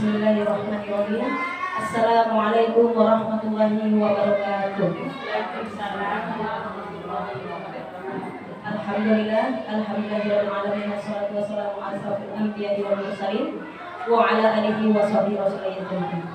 Bismillahirrahmanirrahim. Assalamualaikum warahmatullahi wabarakatuh. Alhamdulillahirabbil alamin wassalatu wassalamu ala asyrofil anbiya'i wal mursalin wa ala alihi washabihi wasallam.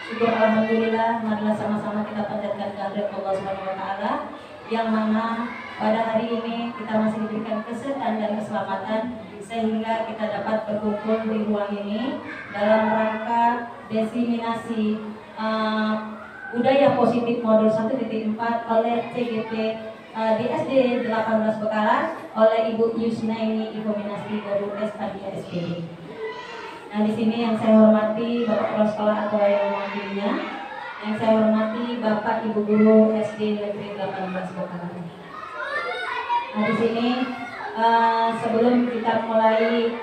Syukur alhamdulillah, marilah sama-sama kita panjatkan kehadirat Allah Subhanahu wa taala yang mana pada hari ini kita masih diberikan kesehatan dan keselamatan sehingga kita dapat berkumpul di ruang ini dalam rangka diseminasi budaya positif modul 1.4 oleh CGP di SD 18 Bekalan oleh Ibu Yusnaini Ibu Minasti Guru SPAD SPD. Nah, di sini yang saya hormati Bapak Kepala Sekolah atau yang mewakilinya, yang saya hormati Bapak Ibu Guru SD Negeri 18 Bekalan. Nah, di sini sebelum kita mulai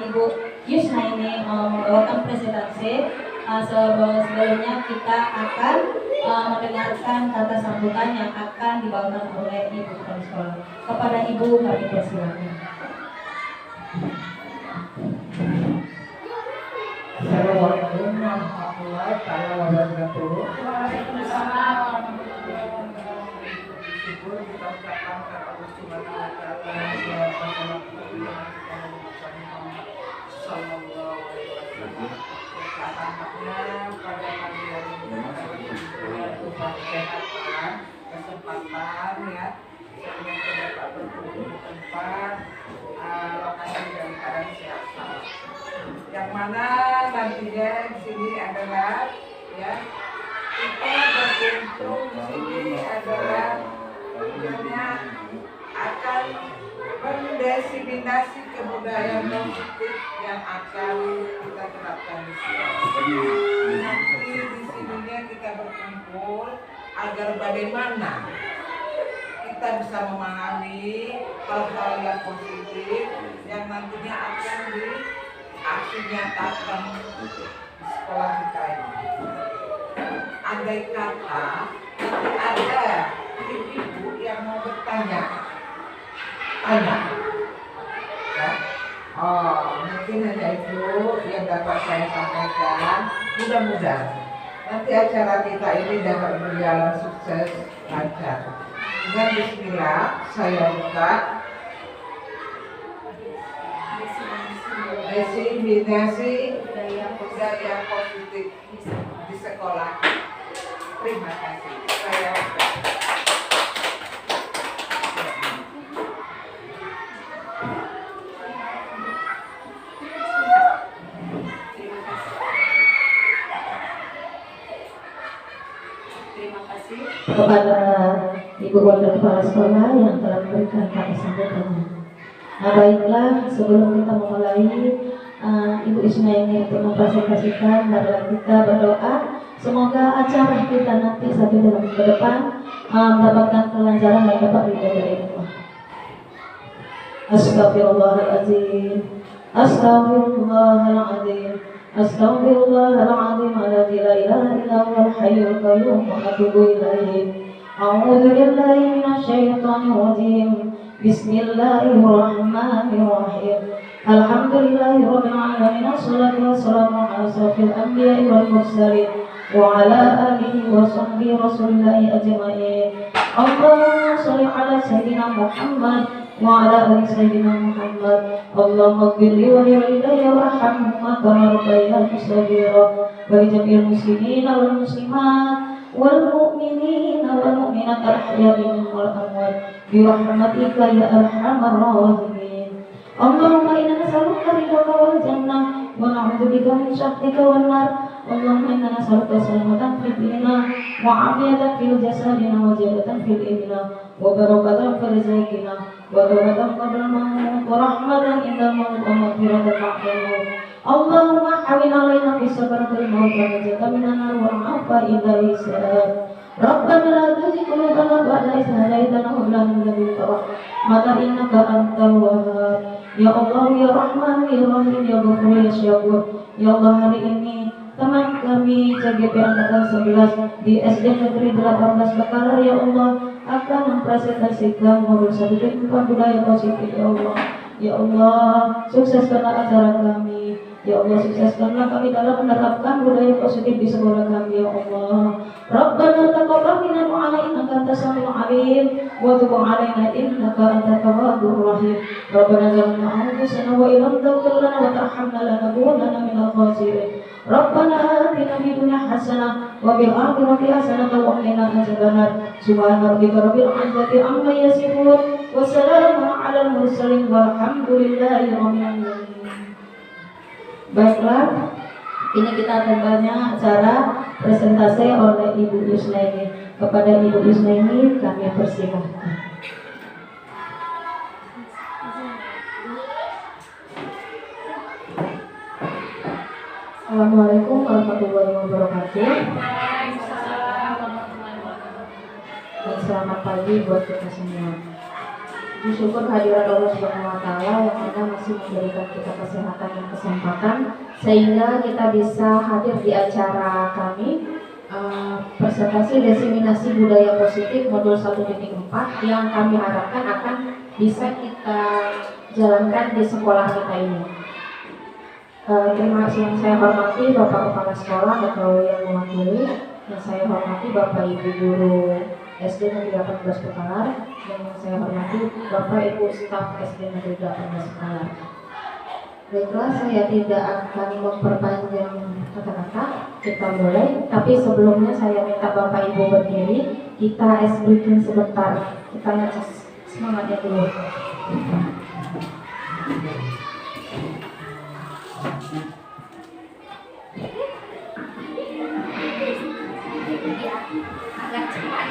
Ibu Yusna ini membawakan presentasi, sebelumnya kita akan mendengarkan kata sambutan yang akan dibawakan oleh Ibu Kepala Sekolah. Kepada Ibu kami persilakan. Assalamualaikum warahmatullahi wabarakatuh. Waalaikumsalam warahmatullahi wabarakatuh. Syukur kita ucapkan kepada Allah Subhanahu wa taala sallallahu alaihi wasallam. Alhamdulillah pada pagi hari ini kita kesehatan, kesempatan ya. Semoga dapat berkumpul di tempat lokasi dan keadaan sehat. Yang mana nantinya di sini adalah ya kita berkumpul di sini adalah tentunya akan mendiseminasi kebudayaan positif yang akan kita terapkan di sini. Nanti di sininya kita berkumpul agar bagaimana kita bisa memahami hal-hal yang positif yang nantinya akan aksi nyatakan di sekolah kita ini. Andai kata ada ibu yang mau bertanya, tanya, ya. Mungkin hanya itu yang dapat saya sampaikan. Mudah-mudahan nanti acara kita ini dapat berjalan sukses, lancar. Dengan bismillah saya buka diseminasi budaya positif di sekolah. Terima kasih. Saya Terima kasih kepada Ibu Wakil Kepala Sekolah yang telah memberikan kata sambutannya. Nah, baiklah, sebelum kita memulai, Ibu Isna ini untuk mempresentasikan, marilah kita berdoa semoga acara kita nanti sampai dalam ke depan mendapatkan kelancaran dan dapat ridho dari Allah. Astaghfirullahaladzim, Astaghfirullahaladzim, Astaghfirullahaladzim, alladzi la ilaha illa huwal hayyul qayyum wa atubu ilaihi. A'udzu billahi minasyaitonir rajim. Bismillahirrahmanirrahim. Alhamdulillahirabbil alamin. Wassalatu wassalamu ala asyrofil anbiya'i wal mursalin wa ala alihi wa sahbihi rasulillahi ajma'in. Allahumma shalli ala sayyidina Muhammad wa ala ali sayyidina Muhammad. Allahumma ighfirli wa liwalidayya warhamhuma kama rabbayani shaghira wa li jami'il muslimina wal muslimat wal mu'minina wal mu'minat al-ahya'i minhum wal amwat bi rahmatika ya arhamar rahimin. Allahumma inna nas'aluka ridhaka wal jannah wa na'udzubika min sakhatika wan nar. Allahumma inna nas'aluka salamatan fid dinina wa 'afiyatan fil jasadina wa ziyadatan fil ilmina wa barakatan fil rizqina wa barakatan qabla al-maut wa rahmatan indal maut wa maghfiratan ba'da al-maut. Allahumma hawwin 'alaina fi sakaratil maut wa najatan minan nar wa 'afa ila hisab. Rabbana la tuzigh qulubana ba'da idh hadaytana wa hab lana min ladunka rahmatan innaka antal wahhab. Ya Allah, ya Rahman, ya Rahim, ya Ghafur, ya Syakur. Ya Allah, hari ini teman kami CGP Angkatan 11 di SD Negeri 18 Bekalan, ya Allah, akan mempresentasikan modul 1.4 budaya positif, ya Allah. Ya Allah, sukseskanlah acara kami. Ya Allah, sukseskanlah kami dalam menerapkan budaya positif di sekolah kami ya Allah. Rabbana taqabbal minna du'a innaka antas samiul alim wa tub 'alaina innaka antat tawwabur rahim. Rabbana zalamna anfusana wa illam taghfir lana wa tarhamna lanakunanna minal khasirin. Rabbana atina fid dunya hasanah wa fil akhirati hasanah wa qina adzabannar. Subhana rabbika rabbil izzati amma yasifun wa salamun 'alal mursalin walhamdulillahi rabbil alamin. Baiklah, ini kita tembaknya acara presentasi oleh Ibu Yusnaini. Kepada Ibu Yusnaini kami persilahkan. Assalamualaikum warahmatullahi wabarakatuh. Dan selamat pagi buat kita semua. Bersyukur kehadiran Allah Subhanahu wa Ta'ala yang mana masih memberikan kita kesehatan dan kesempatan sehingga kita bisa hadir di acara kami presentasi diseminasi budaya positif modul 1.4 yang kami harapkan akan bisa kita jalankan di sekolah kita ini. Terima kasih yang saya hormati Bapak Kepala Sekolah atau yang mewakili, yang saya hormati Bapak Ibu Guru SD Negeri 18 Pekalar, dan yang saya hormati Bapak Ibu Staf SD Negeri 18 Pekalar. Baiklah, saya tidak akan memperpanjang kata-kata, kita mulai. Tapi sebelumnya saya minta Bapak Ibu berdiri, kita ice breaking sebentar, kita ngecas semangatnya dulu. Agak cepat.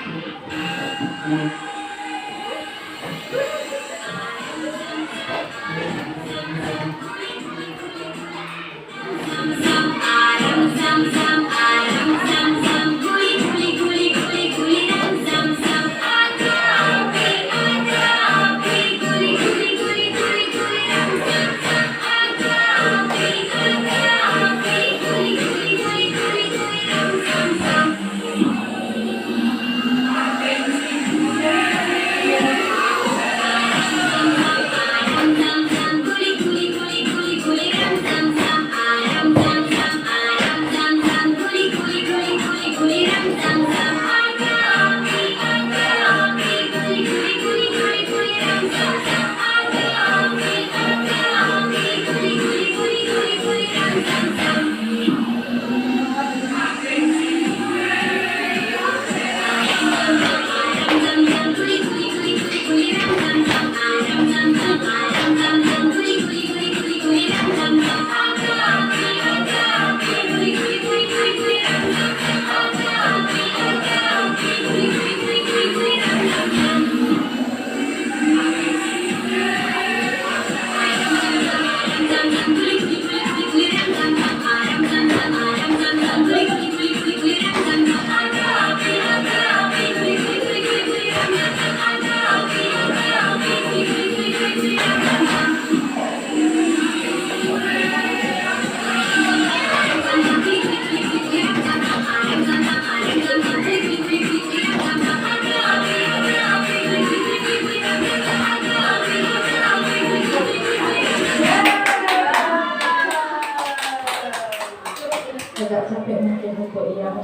Agak capek mungkin untuk yang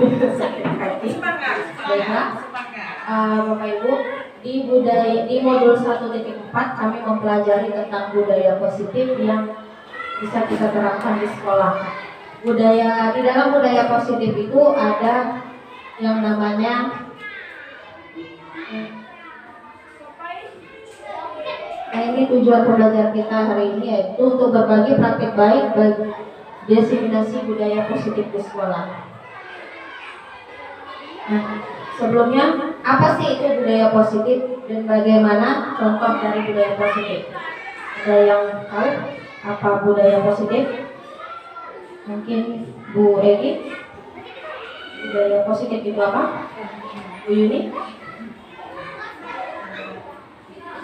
Semangat. Baiklah, Semangat. Bapak Ibu, di modul 1.4 kami mempelajari tentang budaya positif yang bisa kita terapkan di sekolah. Di dalam budaya positif itu ada yang namanya ini tujuan pembelajaran kita hari ini, yaitu untuk berbagi praktik baik bagi diseminasi budaya positif di sekolah. Nah, sebelumnya apa sih itu budaya positif dan bagaimana contoh dari budaya positif? Ada yang tahu apa budaya positif? Mungkin Bu Egi, budaya positif itu apa? Bu Yuni?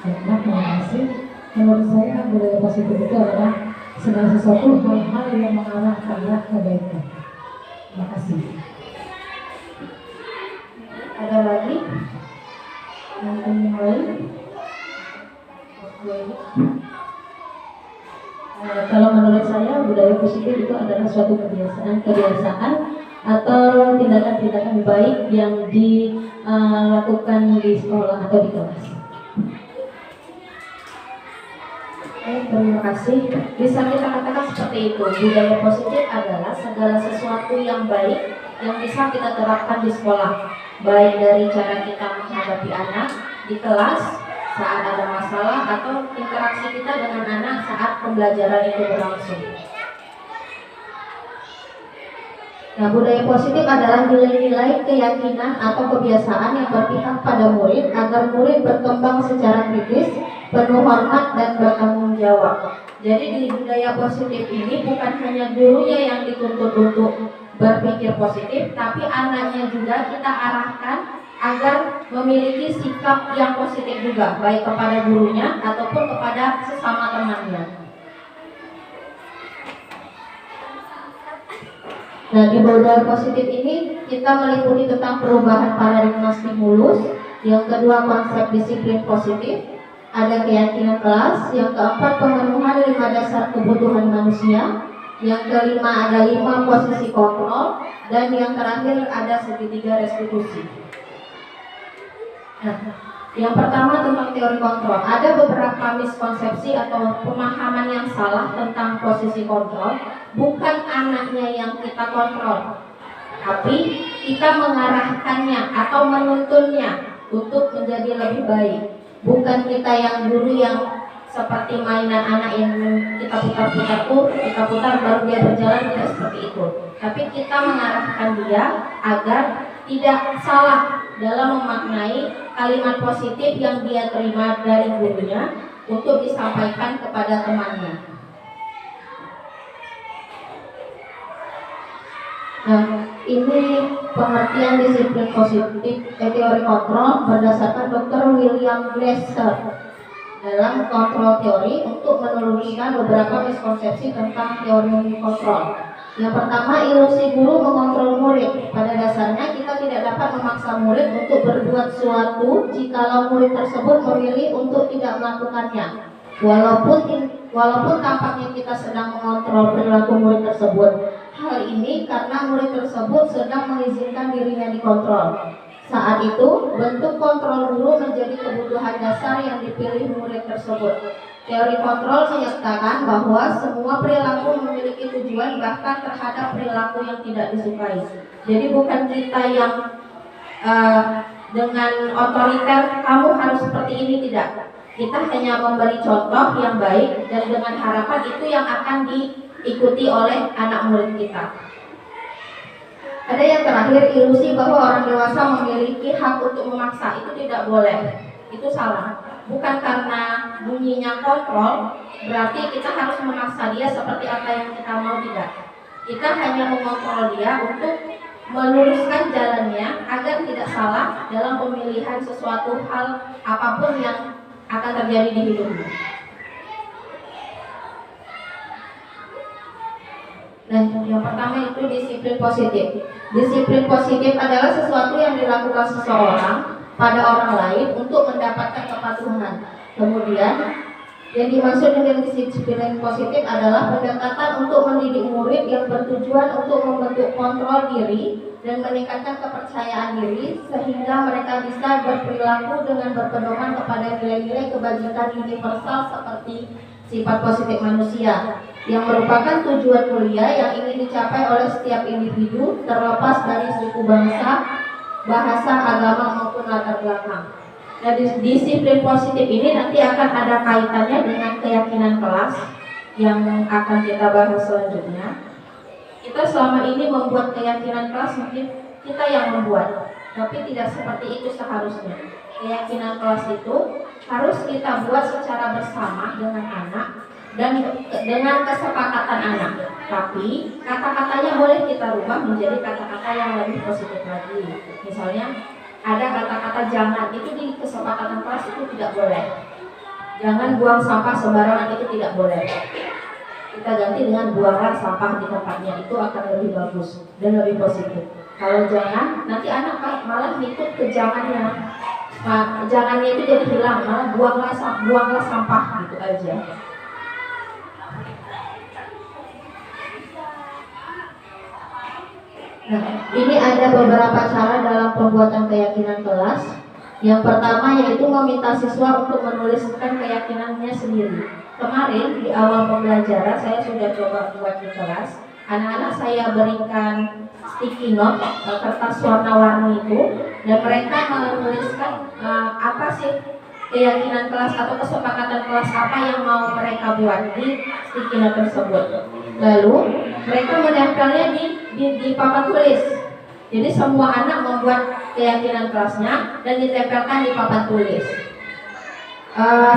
Terima kasih. Menurut saya budaya positif itu adalah segala sesuatu hal-hal yang mengarah ke arah kebaikan. Terima kasih. Ada lagi? Mungkin yang lain? Kalau menurut saya positif itu adalah suatu kebiasaan atau tindakan-tindakan baik yang dilakukan di sekolah atau di kelas. Terima kasih. Bisa kita katakan seperti itu. Budaya positif adalah segala sesuatu yang baik yang bisa kita terapkan di sekolah, baik dari cara kita menghadapi anak di kelas saat ada masalah atau interaksi kita dengan anak saat pembelajaran itu berlangsung. Nah, budaya positif adalah nilai-nilai, keyakinan atau kebiasaan yang berpihak pada murid agar murid berkembang secara kritis, penuh hormat dan bertanggung jawab. Jadi di budaya positif ini bukan hanya gurunya yang dituntut untuk berpikir positif, tapi anaknya juga kita arahkan agar memiliki sikap yang positif juga, baik kepada gurunya ataupun kepada sesama temannya. Nah, di budaya positif ini kita meliputi tentang perubahan paradigma stimulus, yang kedua konsep disiplin positif, ada keyakinan kelas, yang keempat pemenuhan 5 dasar kebutuhan manusia, yang kelima ada 5 posisi kontrol, dan yang terakhir ada segitiga restitusi. Nah, yang pertama tentang teori kontrol. Ada beberapa miskonsepsi atau pemahaman yang salah tentang posisi kontrol. Bukan anaknya yang kita kontrol, tapi kita mengarahkannya atau menuntunnya untuk menjadi lebih baik. Bukan kita yang guru yang seperti mainan anak yang kita putar baru dia berjalan, tidak seperti itu. Tapi kita mengarahkan dia agar tidak salah dalam memaknai kalimat positif yang dia terima dari gurunya untuk disampaikan kepada temannya. Nah, ini pengertian disiplin positif teori kontrol berdasarkan Dr. William Glasser dalam kontrol teori untuk meluruskan beberapa miskonsepsi tentang teori kontrol. Yang pertama, ilusi guru mengontrol murid. Pada dasarnya kita tidak dapat memaksa murid untuk berbuat sesuatu jikalau murid tersebut memilih untuk tidak melakukannya. Walaupun tampaknya kita sedang mengontrol perilaku murid tersebut. Hal ini karena murid tersebut sedang mengizinkan dirinya dikontrol. Saat itu, bentuk kontrol guru menjadi kebutuhan dasar yang dipilih murid tersebut. Teori kontrol menyatakan bahwa semua perilaku memiliki tujuan bahkan terhadap perilaku yang tidak disukai. Jadi bukan kita yang dengan otoriter, kamu harus seperti ini, tidak. Kita hanya memberi contoh yang baik dan dengan harapan itu yang akan diikuti oleh anak murid kita. Ada yang terakhir, ilusi bahwa orang dewasa memiliki hak untuk memaksa. Itu tidak boleh, itu salah. Bukan karena bunyinya kontrol berarti kita harus memaksa dia seperti apa yang kita mau, tidak. Kita hanya mengontrol dia untuk meluruskan jalannya agar tidak salah dalam pemilihan sesuatu hal apapun yang akan terjadi di hidupnya. Nah, yang pertama itu disiplin positif. Disiplin positif adalah sesuatu yang dilakukan seseorang pada orang lain untuk mendapatkan kepatuhan. Kemudian, yang dimaksud dengan disiplin positif adalah pendekatan untuk mendidik murid yang bertujuan untuk membentuk kontrol diri dan meningkatkan kepercayaan diri sehingga mereka bisa berperilaku dengan berpedoman kepada nilai-nilai kebajikan universal seperti sifat positif manusia, yang merupakan tujuan mulia yang ingin dicapai oleh setiap individu terlepas dari suku bangsa, bahasa, agama maupun latar belakang. Nah, disiplin positif ini nanti akan ada kaitannya dengan keyakinan kelas yang akan kita bahas selanjutnya. Kita selama ini membuat keyakinan kelas, mungkin kita yang membuat, tapi tidak seperti itu seharusnya. Keyakinan kelas itu harus kita buat secara bersama dengan anak dan dengan kesepakatan anak. Tapi kata-katanya boleh kita rubah menjadi kata-kata yang lebih positif lagi. Misalnya ada kata-kata jangan, itu di kesepakatan kelas itu tidak boleh. Jangan buang sampah sembarangan, itu tidak boleh. Kita ganti dengan buanglah sampah di tempatnya, itu akan lebih bagus dan lebih positif. Kalau jangan, nanti anak malah ngikut ke jangannya. Nah, jangannya itu jadi hilang, malah buanglah sampah gitu aja. Nah, ini ada beberapa cara dalam pembuatan keyakinan kelas. Yang pertama yaitu meminta siswa untuk menuliskan keyakinannya sendiri. Kemarin di awal pembelajaran saya sudah coba buat di kelas. Anak-anak saya berikan sticky note, kertas warna-warni itu, dan mereka menuliskan apa sih keyakinan kelas atau kesepakatan kelas apa yang mau mereka buat di sticky note tersebut. Lalu mereka menempelnya di papan tulis. Jadi semua anak membuat keyakinan kelasnya dan ditempelkan di papan tulis.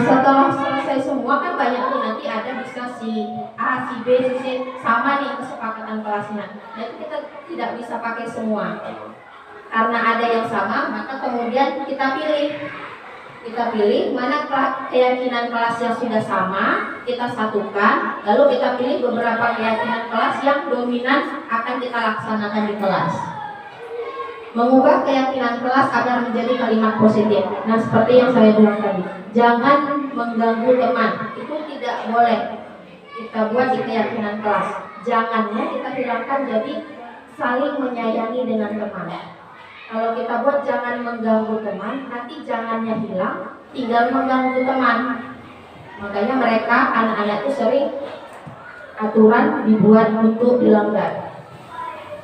Setelah selesai semua kan banyak nih, nanti ada bisa si A, si B, si C sama nih kesepakatan kelasnya. Jadi kita tidak bisa pakai semua. Karena ada yang sama, maka kemudian kita pilih mana keyakinan kelas yang sudah sama, kita satukan, lalu kita pilih beberapa keyakinan kelas yang dominan akan kita laksanakan di kelas. Mengubah keyakinan kelas agar menjadi kalimat positif. Nah, seperti yang saya bilang tadi, jangan mengganggu teman. Itu tidak boleh kita buat di keyakinan kelas. Jangannya kita hilangkan jadi saling menyayangi dengan teman. Kalau kita buat jangan mengganggu teman, nanti jangannya hilang, tinggal mengganggu teman. Makanya mereka, anak-anak itu sering aturan dibuat untuk dilanggar.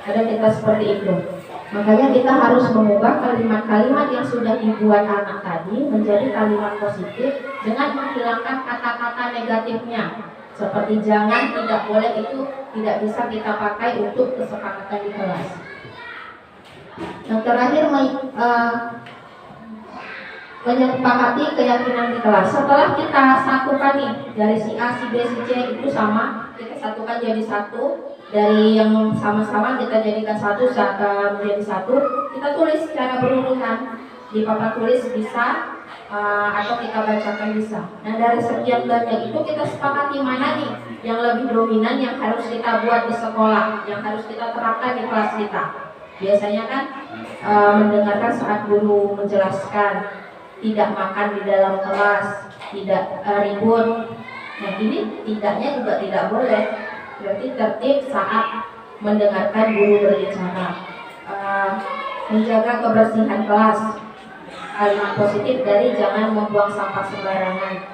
Ada kita seperti itu. Makanya kita harus mengubah kalimat-kalimat yang sudah dibuat anak tadi menjadi kalimat positif dengan menghilangkan kata-kata negatifnya. Seperti jangan, tidak boleh, itu tidak bisa kita pakai untuk kesepakatan di kelas. Yang terakhir menyepakati keyakinan di kelas. Setelah kita satukan nih dari si A, si B, si C itu sama, kita satukan jadi satu. Dari yang sama-sama kita jadikan satu menjadi satu. Kita tulis secara berurutan di papan tulis bisa atau kita bacakan bisa. Nah, dari sekian banyak itu kita sepakati mana nih yang lebih dominan yang harus kita buat di sekolah, yang harus kita terapkan di kelas kita. Biasanya kan mendengarkan saat guru menjelaskan, tidak makan di dalam kelas, tidak ribut. Nah, ini tidaknya juga tidak boleh. Berarti tertib saat mendengarkan guru berbicara. Menjaga kebersihan kelas. Kalimat positif dari jangan membuang sampah sembarangan.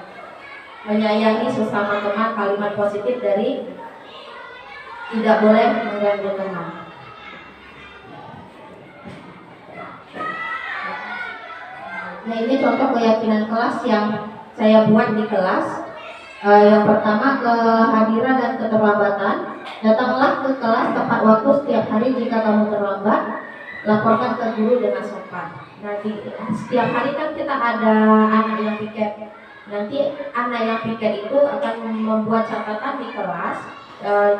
Menyayangi sesama teman. Kalimat positif dari tidak boleh mengganggu teman. Nah, ini contoh keyakinan kelas yang saya buat di kelas. Yang pertama, kehadiran dan keterlambatan. Datanglah ke kelas tepat waktu setiap hari. Jika kamu terlambat, laporkan ke guru dengan sopan. Nah, setiap hari kan kita ada anak yang piket. Nanti anak yang piket itu akan membuat catatan di kelas.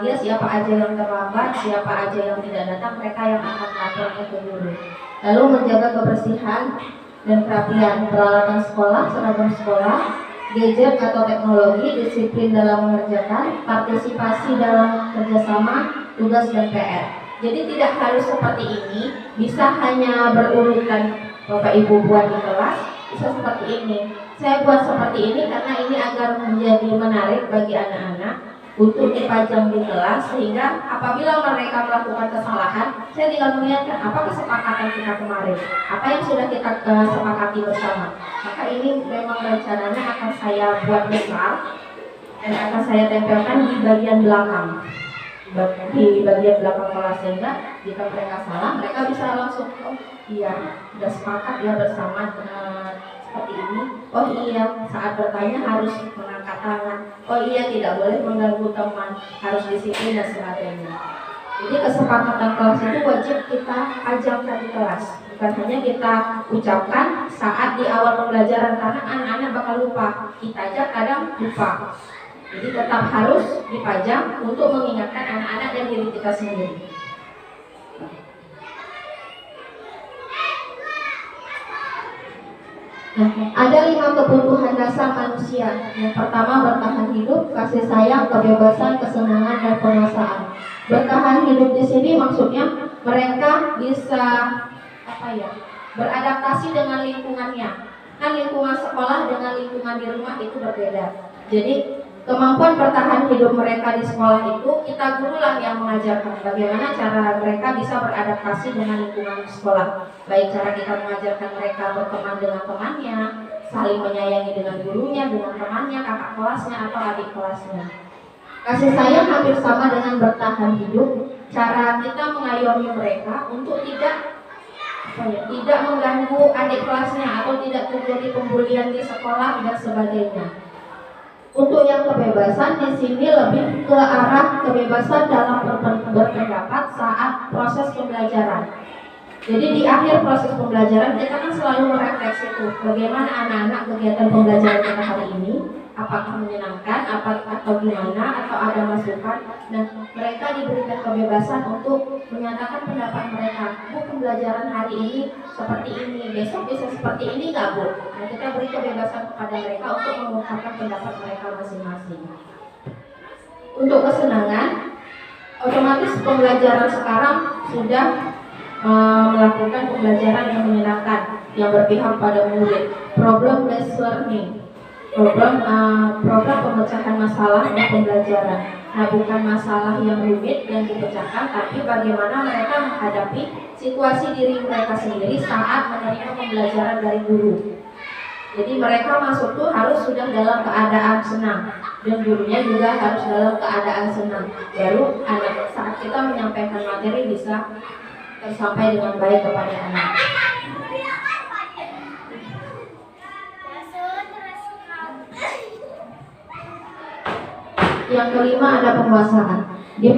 Dia siapa aja yang terlambat, siapa aja yang tidak datang, mereka yang akan laporkan ke guru. Lalu menjaga kebersihan dan kerapian, peralatan sekolah, seragam sekolah, gadget atau teknologi, disiplin dalam mengerjakan, partisipasi dalam kerjasama, tugas dan PR. Jadi tidak harus seperti ini, bisa hanya berurutan Bapak Ibu buat di kelas, bisa seperti ini. Saya buat seperti ini karena ini agar menjadi menarik bagi anak-anak untuk dipajang di kelas, sehingga apabila mereka melakukan kesalahan, saya tinggal mengingatkan apa kesepakatan kita kemarin, apa yang sudah kita sepakati bersama. Maka ini memang rencananya akan saya buat besar dan akan saya tempelkan di bagian belakang, di bagian belakang kelas, sehingga jika mereka salah, mereka bisa langsung, oh iya, sudah sepakat ya bersama seperti ini. Oh iya, saat bertanya harus mengangkat tangan. Oh iya, tidak boleh mengganggu teman, harus disiplin dan sebagainya. Jadi kesepakatan kelas itu wajib kita ajangkan di kelas, bukan hanya kita ucapkan saat di awal pembelajaran, karena anak-anak bakal lupa. Kita aja kadang lupa. Jadi tetap harus dipajang untuk mengingatkan anak-anak dan diri kita sendiri. Nah, ada 5 kebutuhan dasar manusia. Yang pertama, bertahan hidup, kasih sayang, kebebasan, kesenangan, dan penguasaan. Bertahan hidup di sini maksudnya mereka bisa beradaptasi dengan lingkungannya. Kan lingkungan sekolah dengan lingkungan di rumah itu berbeda. Jadi Kemampuan bertahan hidup mereka di sekolah itu kita gurulah yang mengajarkan bagaimana cara mereka bisa beradaptasi dengan lingkungan sekolah. Baik cara kita mengajarkan mereka berteman dengan temannya, saling menyayangi dengan gurunya, dengan temannya, kakak kelasnya atau adik kelasnya. Kasih sayang hampir sama dengan bertahan hidup. Cara kita mengayomi mereka untuk tidak mengganggu adik kelasnya atau tidak terjadi pembulian di sekolah dan sebagainya. Untuk yang kebebasan di sini lebih ke arah kebebasan dalam berpendapat saat proses pembelajaran. Jadi di akhir proses pembelajaran kita kan selalu merefleksi tuh bagaimana anak-anak kegiatan pembelajaran kita hari ini, apakah menyenangkan, atau gimana, atau ada masukan. Nah, mereka diberikan kebebasan untuk menyatakan pendapat mereka. Bu, pembelajaran hari ini seperti ini, besok bisa seperti ini nggak Bu? Nah, kita beri kebebasan kepada mereka untuk mengungkapkan pendapat mereka masing-masing. Untuk kesenangan, otomatis pembelajaran sekarang sudah melakukan pembelajaran yang menyenangkan, yang berpihak pada murid. Problem based learning, program pemecahan masalah dan pembelajaran. Nah, bukan masalah yang rumit yang dipecahkan, tapi bagaimana mereka menghadapi situasi diri mereka sendiri saat menerima pembelajaran dari guru. Jadi mereka masuk tuh harus sudah dalam keadaan senang, dan gurunya juga harus dalam keadaan senang. Baru anak saat kita menyampaikan materi bisa tersampai dengan baik kepada anak. Yang kelima ada penguasaan. Di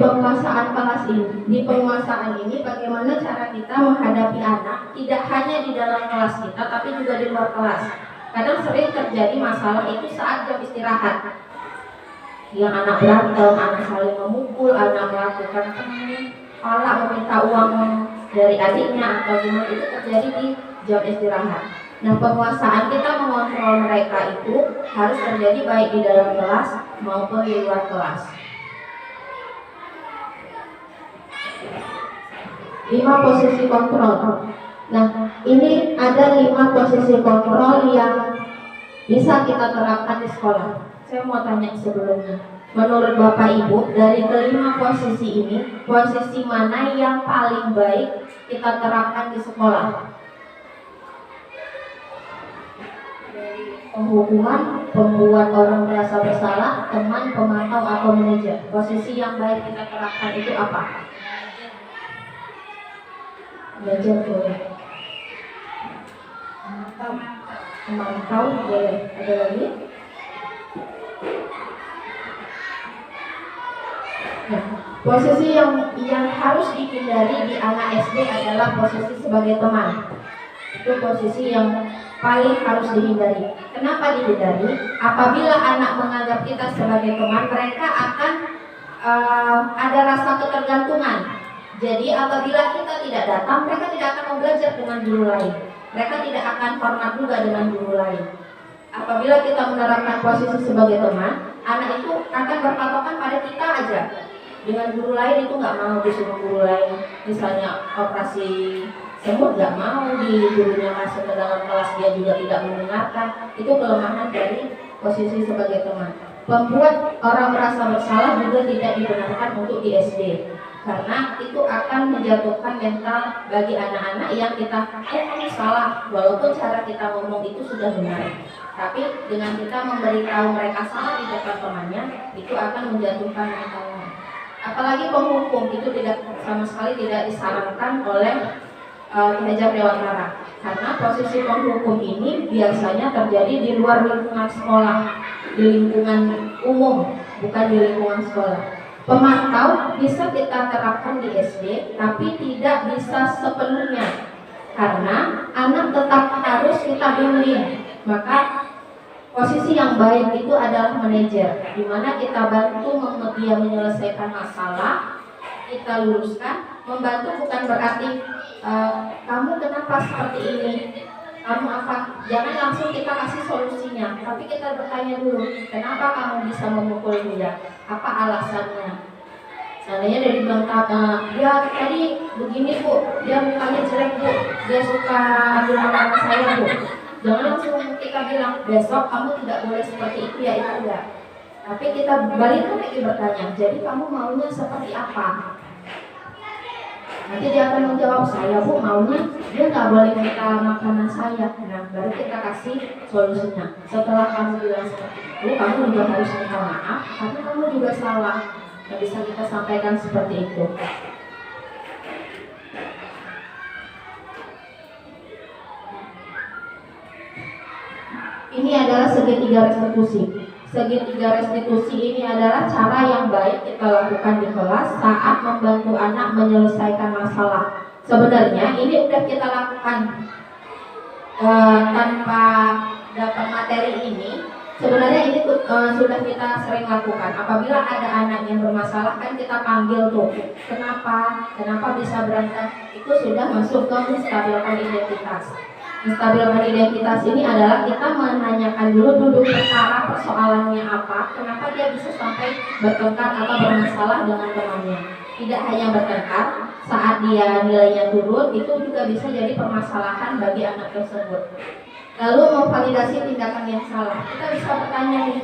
penguasaan ini bagaimana cara kita menghadapi anak tidak hanya di dalam kelas kita tapi juga di luar kelas. Kadang sering terjadi masalah itu saat jam istirahat. Yang anak berantem, anak saling memukul, anak melakukan meminta uang dari adiknya atau gimana, itu terjadi di jam istirahat. Nah, penguasaan kita mengontrol mereka itu harus terjadi baik di dalam kelas maupun di luar kelas. 5 posisi kontrol. Nah, ini ada 5 posisi kontrol yang bisa kita terapkan di sekolah. Saya mau tanya sebelumnya, menurut Bapak Ibu, dari kelima posisi ini, posisi mana yang paling baik kita terapkan di sekolah? Penghukuman, pembuat orang merasa bersalah, teman, pemantau, atau manajer. Posisi yang baik kita terapkan itu apa? Manajer boleh. Pemantau boleh. Ada lagi? Nah, posisi yang harus dihindari di anak SD adalah posisi sebagai teman. Itu posisi yang paling harus dihindari. Kenapa dihindari? Apabila anak menganggap kita sebagai teman, mereka akan ada rasa ketergantungan. Jadi apabila kita tidak datang, mereka tidak akan mau belajar dengan guru lain. Mereka tidak akan hormat juga dengan guru lain. Apabila kita menerapkan posisi sebagai teman, anak itu akan berpatokan pada kita aja. Dengan guru lain itu nggak mau disuruh guru lain. Misalnya operasi semut nggak mau di gurunya masuk ke dalam kelas, dia juga tidak mendengarkan. Itu kelemahan dari posisi sebagai teman. Membuat orang merasa bersalah juga tidak dibenarkan untuk di SD, karena itu akan menjatuhkan mental bagi anak-anak yang kita kamu salah, walaupun cara kita ngomong itu sudah benar. Tapi dengan kita memberitahu mereka salah di depan temannya, itu akan menjatuhkan mentalnya. Apalagi penghukum itu sama sekali tidak disarankan oleh Ki Hajar Dewantara, karena posisi penghukum ini biasanya terjadi di luar lingkungan sekolah, di lingkungan umum, bukan di lingkungan sekolah. Pemantau bisa kita terapkan di SD, tapi tidak bisa sepenuhnya, karena anak tetap harus kita bimbing. Maka posisi yang baik itu adalah manajer, di mana kita bantu dia menyelesaikan masalah, kita luruskan. Membantu bukan berarti kamu kenapa seperti ini, kamu apa, jangan langsung kita kasih solusinya, tapi kita bertanya dulu, kenapa kamu bisa memukul dia, apa alasannya. Seandainya dari bilang dia tadi begini Bu, dia mukanya jelek Bu, dia suka ambil makanan saya Bu, jangan langsung kita bilang besok kamu tidak boleh seperti itu ya, itu enggak. Tapi kita balik lagi bertanya, jadi kamu maunya seperti apa? Nanti dia akan menjawab, saya Bu maunya dia nggak boleh minta makanan saya. Nah, baru kita kasih solusinya. Setelah kamu bilang seperti itu, kamu juga harus minta maaf, karena kamu juga salah. Nggak bisa kita sampaikan seperti itu. Ini adalah segitiga restitusi. Segitiga restitusi ini adalah cara yang baik kita lakukan di kelas saat membantu anak menyelesaikan masalah. Sebenarnya ini udah kita lakukan tanpa dapat materi ini. Sebenarnya ini sudah kita sering lakukan. Apabila ada anak yang bermasalah kan kita panggil tuh, kenapa bisa berantem? Itu sudah masuk ke menstabilkan identitas. Menstabilkan identitas ini adalah kita menanyakan dulu duduk perkara persoalannya apa, kenapa dia bisa sampai bertengkar atau bermasalah dengan temannya. Tidak hanya bertengkar, saat dia nilainya turun, itu juga bisa jadi permasalahan bagi anak tersebut. Lalu memvalidasi tindakan yang salah. Kita bisa bertanya nih,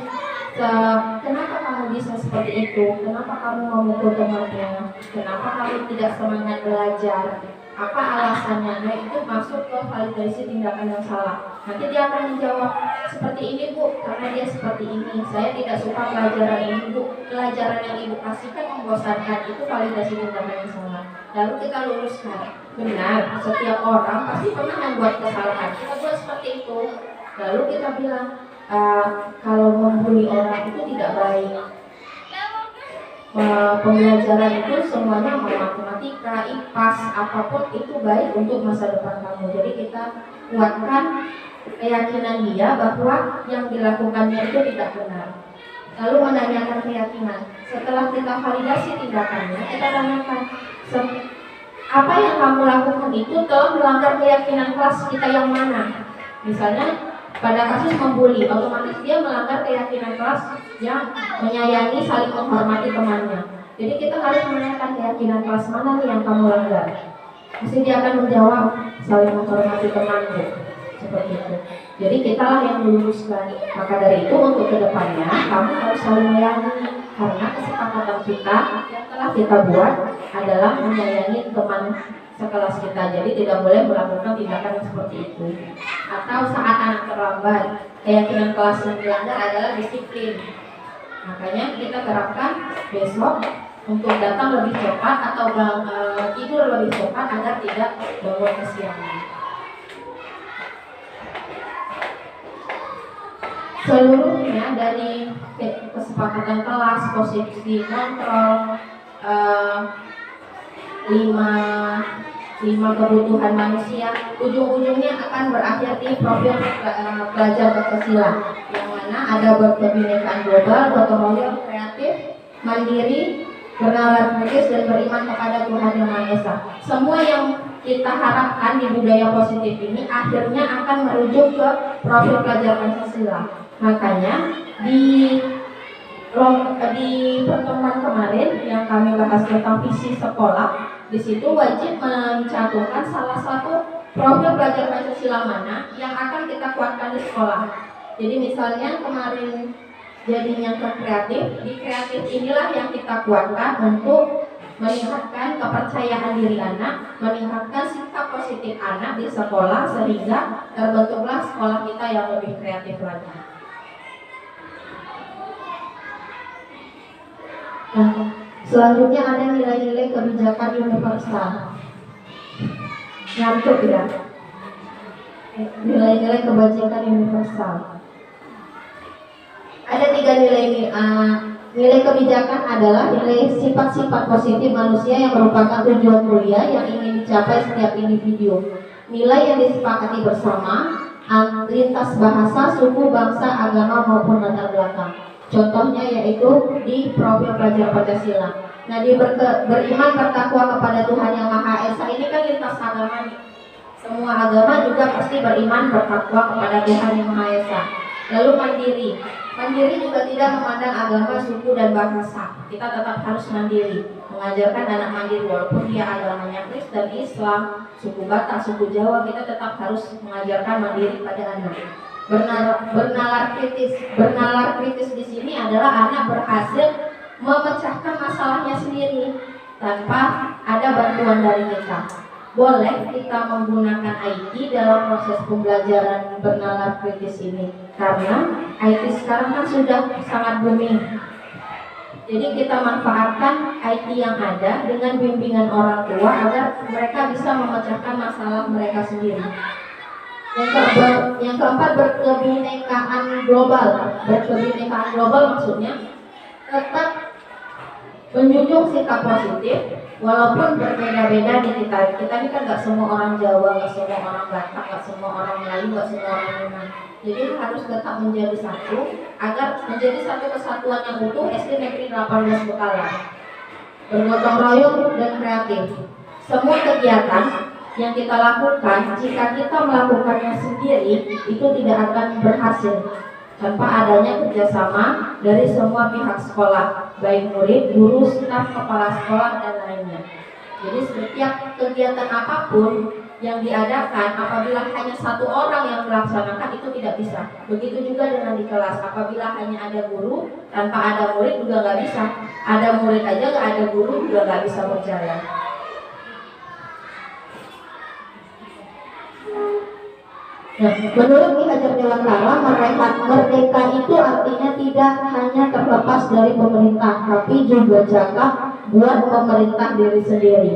kenapa kamu bisa seperti itu? Kenapa kamu memukul temannya? Kenapa kamu tidak semangat belajar? Apa alasannya? Nah, itu masuk ke validasi tindakan yang salah. Nanti dia akan menjawab, seperti ini Bu, karena dia seperti ini. Saya tidak suka pelajaran ini Bu. Pelajaran yang Ibu kasihkan membosankan. Itu validasi tindakan yang salah. Lalu kita luruskan. Benar, setiap orang pasti pernah membuat kesalahan. Kita buat seperti itu. Lalu kita bilang, kalau membuli orang itu tidak baik. Pembelajaran itu semuanya mau matematika, IPAS, apapun itu baik untuk masa depan kamu. Jadi kita kuatkan keyakinan dia bahwa yang dilakukannya itu tidak benar. Lalu menanyakan keyakinan. Setelah kita validasi tindakannya, kita tanyakan, apa yang kamu lakukan itu telah melanggar keyakinan kelas kita yang mana? Misalnya pada kasus membuli, otomatis dia melanggar keyakinan kelas yang menyayangi, saling menghormati temannya. Jadi kita harus menanyakan keyakinan kelas mana nih yang kamu langgar. Mesti dia akan menjawab saling menghormati temannya, seperti itu. Jadi kita lah yang meluruskan. Maka dari itu untuk kedepannya kamu harus saling menyayangi, karena kesepakatan kita yang telah kita buat adalah menyayangi teman sekelas kita. Jadi tidak boleh melakukan tindakan yang seperti itu. Atau saat anak terlambat, keyakinan kelas yang dilanggar adalah disiplin. Makanya kita terapkan besok untuk datang lebih cepat atau tidur lebih cepat agar tidak bangun kesiangan. Seluruhnya dari kesepakatan kelas, posisi kontrol, 5 kebutuhan manusia, ujung-ujungnya akan berakhir di profil pelajar Pancasila, yang mana ada kebinekaan global, gotong royong, kreatif, mandiri, bernalar kritis, dan beriman kepada Tuhan Yang Maha Esa. Semua yang kita harapkan di budaya positif ini akhirnya akan merujuk ke profil pelajar Pancasila. Makanya di pertemuan kemarin yang kami bahas tentang visi sekolah, di situ wajib mencantumkan salah satu profil pelajar Pancasila mana yang akan kita kuatkan di sekolah. Jadi misalnya kemarin jadinya ke kreatif, di kreatif inilah yang kita kuatkan untuk meningkatkan kepercayaan diri anak, meningkatkan sikap positif anak di sekolah sehingga terbentuklah sekolah kita yang lebih kreatif lagi. Nah, selanjutnya ada nilai-nilai kebijakan universal. Ngantuk ya? Nilai-nilai kebijakan universal. Ada 3 nilai. Nilai kebijakan adalah nilai sifat-sifat positif manusia yang merupakan tujuan mulia yang ingin dicapai setiap individu. Nilai yang disepakati bersama lintas bahasa, suku, bangsa, agama maupun latar belakang. Contohnya yaitu di profil pelajar Pancasila. Nah, di beriman bertakwa kepada Tuhan Yang Maha Esa ini kan lintas agama nih. Semua agama juga pasti beriman bertakwa kepada Tuhan Yang Maha Esa. Lalu mandiri. Mandiri juga tidak memandang agama, suku, dan bahasa. Kita tetap harus mandiri. Mengajarkan anak mandiri walaupun dia agamanya Kristen, Islam, suku Batak, suku Jawa, kita tetap harus mengajarkan mandiri pada anak. Bernalar kritis di sini adalah anak berhasil memecahkan masalahnya sendiri tanpa ada bantuan dari kita. Boleh kita menggunakan IT dalam proses pembelajaran bernalar kritis ini, karena IT sekarang kan sudah sangat booming. Jadi kita manfaatkan IT yang ada dengan bimbingan orang tua agar mereka bisa memecahkan masalah mereka sendiri. Yang keempat, berkebinekaan global. Berkebinekaan global maksudnya tetap menjunjung sikap positif walaupun berbeda-beda di kita. Kita ini kan nggak semua orang Jawa, nggak semua orang Batak, nggak semua orang Melayu, nggak semua orang Minang. Jadi harus tetap menjadi satu agar menjadi satu kesatuan yang utuh. SD Negeri 18 Bekalan. Bergotong royong dan kreatif. Semua kegiatan yang kita lakukan, jika kita melakukannya sendiri, itu tidak akan berhasil tanpa adanya kerjasama dari semua pihak sekolah, baik murid, guru, staf, kepala sekolah, dan lainnya. Jadi setiap kegiatan apapun yang diadakan, apabila hanya satu orang yang melaksanakan, itu tidak bisa. Begitu juga dengan di kelas, apabila hanya ada guru tanpa ada murid juga nggak bisa. Ada murid aja nggak ada guru juga nggak bisa berjalan. Nah, menurut Ki Hajar Dewantara, merdeka itu artinya tidak hanya terlepas dari pemerintah, tapi juga jatah buat pemerintah diri sendiri.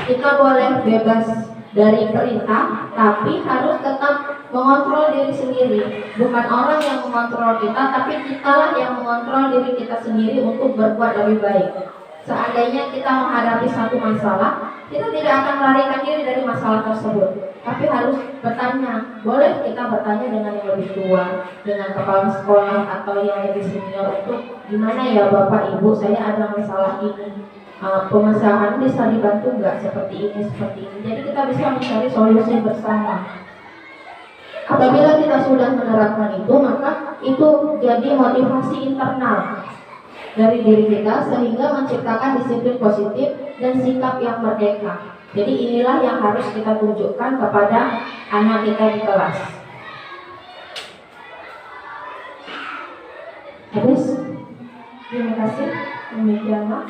Kita boleh bebas dari perintah, tapi harus tetap mengontrol diri sendiri. Bukan orang yang mengontrol kita, tapi kitalah yang mengontrol diri kita sendiri untuk berbuat lebih baik. Seandainya kita menghadapi satu masalah, kita tidak akan melarikan diri dari masalah tersebut, tapi harus bertanya. Boleh kita bertanya dengan yang lebih tua, dengan kepala sekolah atau yang lebih senior, untuk gimana ya Bapak Ibu, saya ada masalah ini, pemasaran bisa dibantu nggak seperti ini. Jadi kita bisa mencari solusi bersama. Apabila kita sudah menerapkan itu, maka itu jadi motivasi internal dari diri kita, sehingga menciptakan disiplin positif dan sikap yang merdeka. Jadi inilah yang harus kita tunjukkan kepada anak kita di kelas. Habis, terima kasih. Demikianlah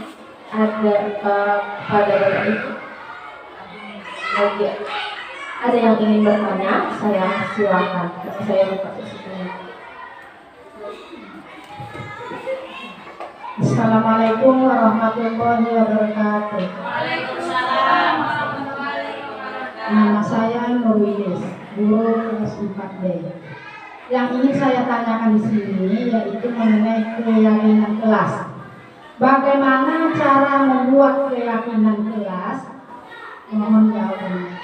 ada pada Bapak Ibu. Ada yang ingin bertanya, saya silakan. Saya buka sesinya. Assalamualaikum warahmatullahi wabarakatuh. Waalaikumsalam warahmatullahi wabarakatuh. Nama saya Nurwilis, guru kelas 4B. Yang ingin saya tanyakan di sini yaitu mengenai keyakinan kelas. Bagaimana cara membuat keyakinan kelas? Mohon jawabannya.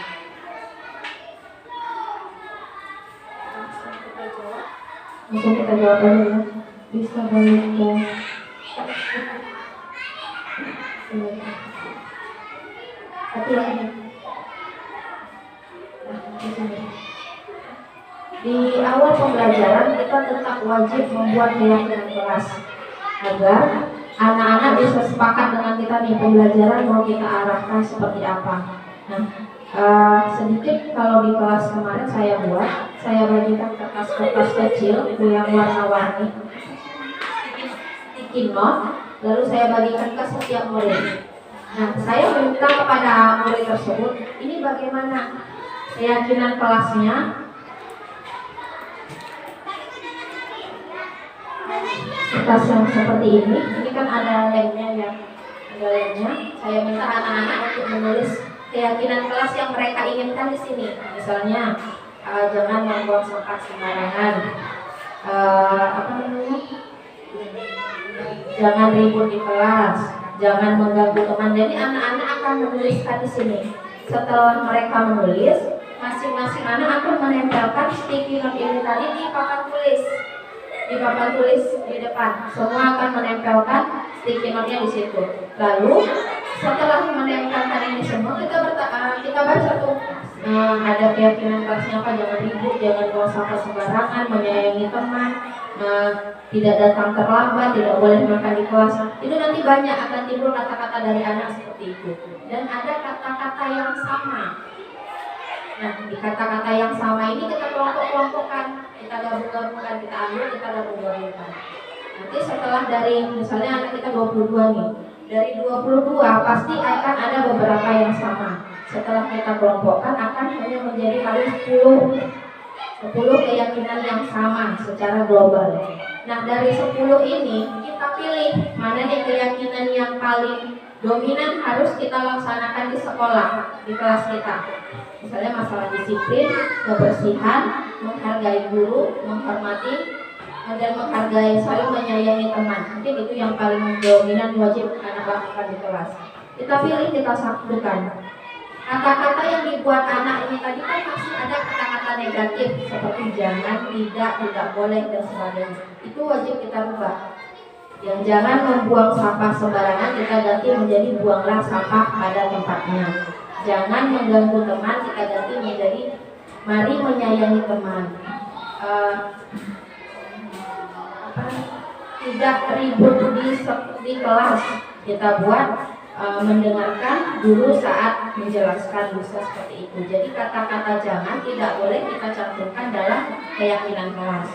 Langsung kita jawab dulu ya. Bisa balik ke satu lagi. Di awal pembelajaran kita tetap wajib membuat keyakinan kelas agar anak-anak bisa sepakat dengan kita nih pembelajaran mau kita arahkan seperti apa. Nah, sedikit kalau di kelas kemarin saya bagikan kertas-kertas kecil yang warna-warni, sticky note, lalu saya bagikan ke setiap murid. Nah, saya minta kepada murid tersebut, ini bagaimana keyakinan kelasnya. Kertas yang seperti ini kan ada lemnya ya, Saya minta anak-anak untuk menulis keyakinan kelas yang mereka inginkan di sini. Misalnya, jangan membuang sampah sembarangan, jangan ribut di kelas, jangan mengganggu teman. Jadi anak-anak akan menuliskan di sini. Setelah mereka menulis, masing-masing anak akan menempelkan sticky note ini tadi di papan tulis. Di papan tulis di depan, semua akan menempelkan sticky note-nya di situ. Lalu setelah menempelkan ini semua, kita baca tuh. Ada keyakinan kelasnya apa? Jangan ribut, jangan buang sampah sembarangan, menyayangi teman, tidak datang terlambat, tidak boleh makan di kelas. Itu nanti banyak akan timbul kata-kata dari anak seperti itu. Dan ada kata-kata yang sama. Nah, di kata-kata yang sama ini kita kelompok-kelompokkan, kita gabung-gabungkan, kita ambil, kita gabung-gabungkan. Nanti setelah dari misalnya anak kita 22 nih, dari 22 pasti akan ada beberapa yang sama. Setelah kita kelompokkan akan hanya menjadi paling 10 keyakinan yang sama secara global. Nah, dari 10 ini kita pilih mana nih keyakinan yang paling dominan harus kita laksanakan di sekolah, di kelas kita. Misalnya masalah disiplin, kebersihan, menghargai guru, menghormati, dan menghargai, saling menyayangi teman. Mungkin itu yang paling dominan wajib anak lakukan di kelas. Kita pilih, kita satukan. Kata-kata yang dibuat anak ini tadi kan masih ada kata-kata negatif seperti jangan, tidak boleh dan sebagainya. Itu wajib kita rubah. Yang jangan membuang sampah sembarangan kita ganti menjadi buanglah sampah pada tempatnya. Jangan mengganggu teman kita ganti menjadi mari menyayangi teman. Tidak ribut di kelas kita buat mendengarkan guru saat menjelaskan, bisa seperti itu. Jadi kata-kata jangan tidak boleh kita cantumkan dalam keyakinan kelas.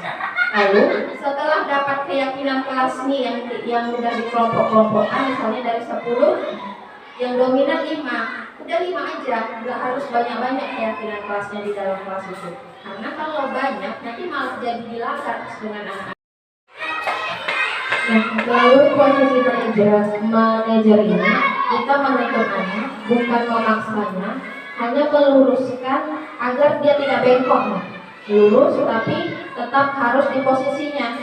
Lalu setelah dapat keyakinan kelas ini yang sudah dikelompok-kelompokkan, misalnya dari 10 yang dominan 5, udah 5 aja, nggak harus banyak-banyak keyakinan kelasnya di dalam kelas itu. Karena kalau banyak nanti malah jadi dilanggar dengan anak-anak. Nah, lalu posisi manajer ini kita menentukannya, bukan memaksanya, hanya meluruskan agar dia tidak bengkok, lurus tapi tetap harus di posisinya,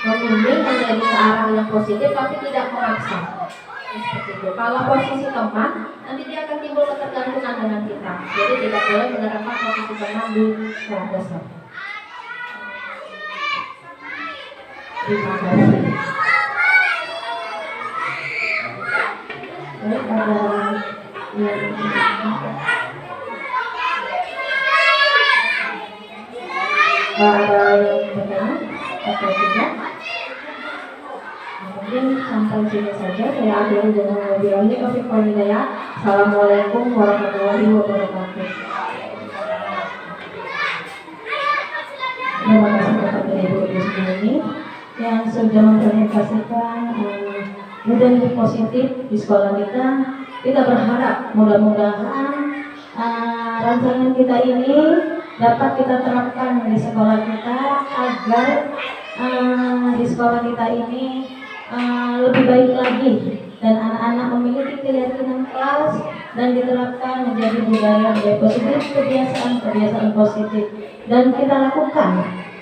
membimbing menjadi ke arah yang positif tapi tidak memaksa. Seperti itu. Kalau posisi teman, nanti dia akan timbul ketergantungan dengan kita. Jadi tidak boleh menerapkan posisi teman di kelas dasar. Terima kasih. Baik, ada yang bertanya atau tidak? Mungkin sampai sini saja saya akhiri dengan wabillahi taufiq wal hidayah. Assalamualaikum warahmatullahi wabarakatuh. Terima kasih kepada Ibu ini yang sudah mempresentasikan budaya positif di sekolah kita. Kita berharap mudah-mudahan rancangan kita ini dapat kita terapkan di sekolah kita agar di sekolah kita ini lebih baik lagi dan anak-anak memiliki keyakinan kelas dan diterapkan menjadi budaya positif, kebiasaan positif, dan kita lakukan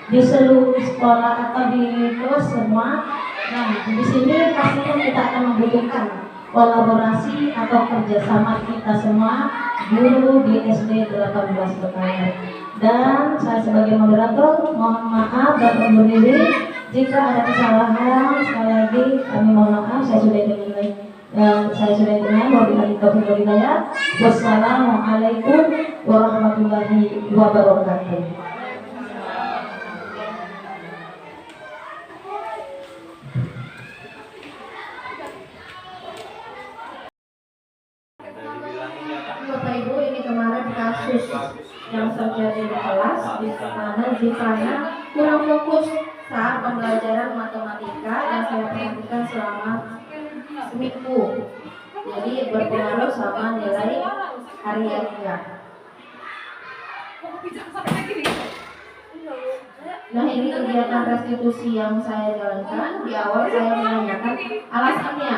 di seluruh sekolah atau di kelas semua. Nah, di sini pastinya kita akan membutuhkan kolaborasi atau kerjasama kita semua guru di SD 18 Bekayan. Dan saya sebagai moderator mohon maaf dan undur diri jika ada kesalahan. Sekali lagi kami mohon maaf. Saya sudah dengan wabillahi taufiq wal hidayah. Wassalamualaikum warahmatullahi wabarakatuh. Bapak Ibu, ini kemarin kasus yang terjadi di kelas di mana Zifana kurang fokus saat pembelajaran matematika dan saya perhatikan selama seminggu. Jadi berpengaruh sama nilai hariannya. Nah, ini kegiatan restitusi yang saya jalankan. Di awal saya menanyakan alasannya.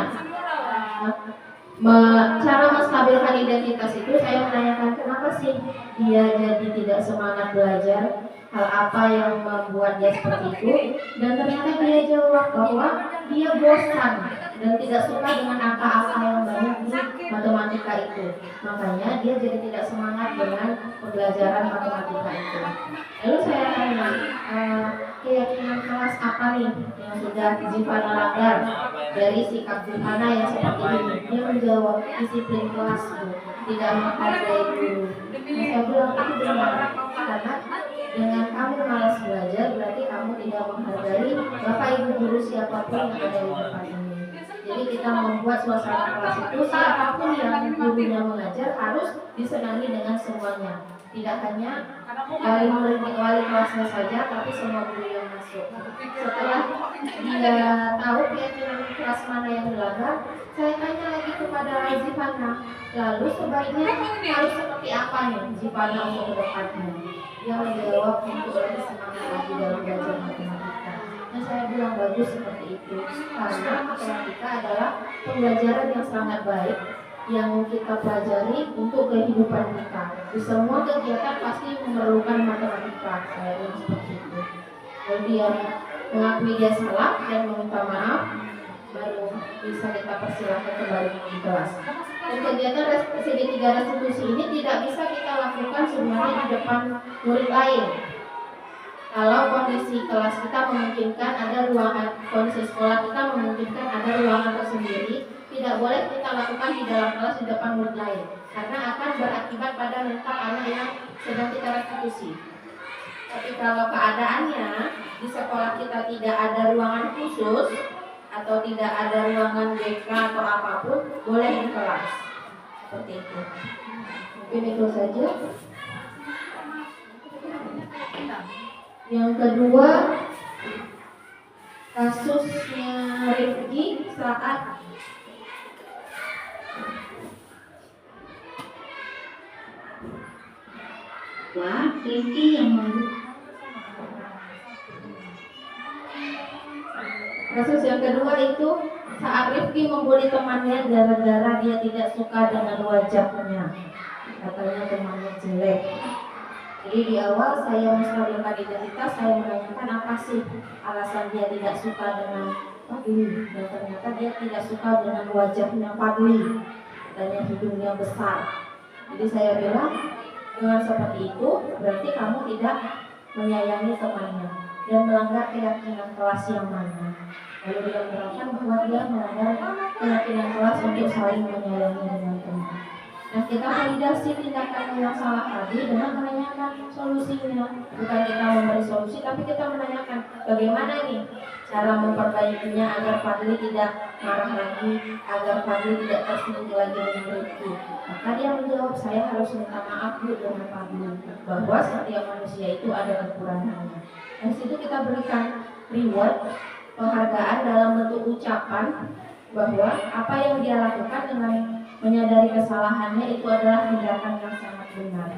Cara menstabilkan identitas itu saya menanyakan kenapa sih dia jadi tidak semangat belajar, hal apa yang membuat dia seperti itu, dan ternyata dia jawab bahwa dia bosan dan tidak suka dengan angka-angka yang banyak di matematika itu. Makanya dia jadi tidak semangat dengan pembelajaran matematika itu. Lalu saya tanya, keyakinan kelas apa nih yang sudah Zifana langgar dari sikap Zifana yang seperti ini? Dia menjawab disiplin kelas, tidak menghargai guru. Saya bilang itu benar, karena dengan kamu malas belajar berarti kamu tidak menghargai bapak ibu guru siapapun yang ada di depan ini. Jadi kita membuat suasana kelas itu siapapun yang gurunya mengajar harus disenangi dengan semuanya. Tidak hanya wali kelasnya saja, tapi semua guru yang masuk. Setelah dia tahu keyakinan kelas mana yang dilanggar, saya tanya lagi kepada Zivana, lalu sebaiknya harus seperti apa nih Zivana untuk kedepannya? Dia menjawab untuk lebih semangat lagi dalam belajar matematika. Dan saya bilang bagus seperti itu, karena matematika adalah pembelajaran yang sangat baik yang kita pelajari untuk kehidupan kita. Di semua kegiatan pasti memerlukan matematika. Saya bilang seperti itu. Lalu dia mengakui dia salah dan meminta maaf, baru bisa kita persilahkan kembali di kelas. Dan kegiatan CD3 restitusi ini tidak bisa kita lakukan sebenarnya di depan murid lain. Kalau kondisi kelas kita memungkinkan ada ruangan, kondisi sekolah kita memungkinkan ada ruangan tersendiri, tidak boleh kita lakukan di dalam kelas di depan murid lain, karena akan berakibat pada mental anak yang sedang kita restitusi. Tapi kalau keadaannya di sekolah kita tidak ada ruangan khusus atau tidak ada ruangan BK atau apapun, boleh di kelas. Seperti itu. Mungkin itu saja. Yang kedua, kasusnya Rifki saat Rifki yang Kasus yang kedua itu saat Rifki membuli temannya gara-gara dia tidak suka dengan wajahnya, katanya temannya jelek. Jadi di awal saya menstabilkan identitas, saya menanyakan apa sih alasan dia tidak suka dengan Fadli, dan ternyata dia tidak suka dengan wajahnya Fadli, katanya hidungnya besar. Jadi saya bilang, dengan seperti itu berarti kamu tidak menyayangi temannya dan melanggar keyakinan kelas yang mana. Lalu dia menerangkan bahwa dia melanggar keyakinan kelas untuk saling menyayangi dengan teman. Nah, kita validasi tindakan yang salah tadi dengan menanyakan solusinya. Bukan kita memberi solusi, tapi kita menanyakan bagaimana nih cara memperbaikinya agar Fadli tidak marah lagi, agar Fadli tidak tersinggung lagi dengan Rifki. Maka dia menjawab, saya harus minta maaf Bu dengan Fadli, bahwa setiap manusia itu ada kekurangannya. Dan situ kita berikan reward, penghargaan dalam bentuk ucapan bahwa apa yang dia lakukan dengan menyadari kesalahannya itu adalah tindakan yang sangat benar.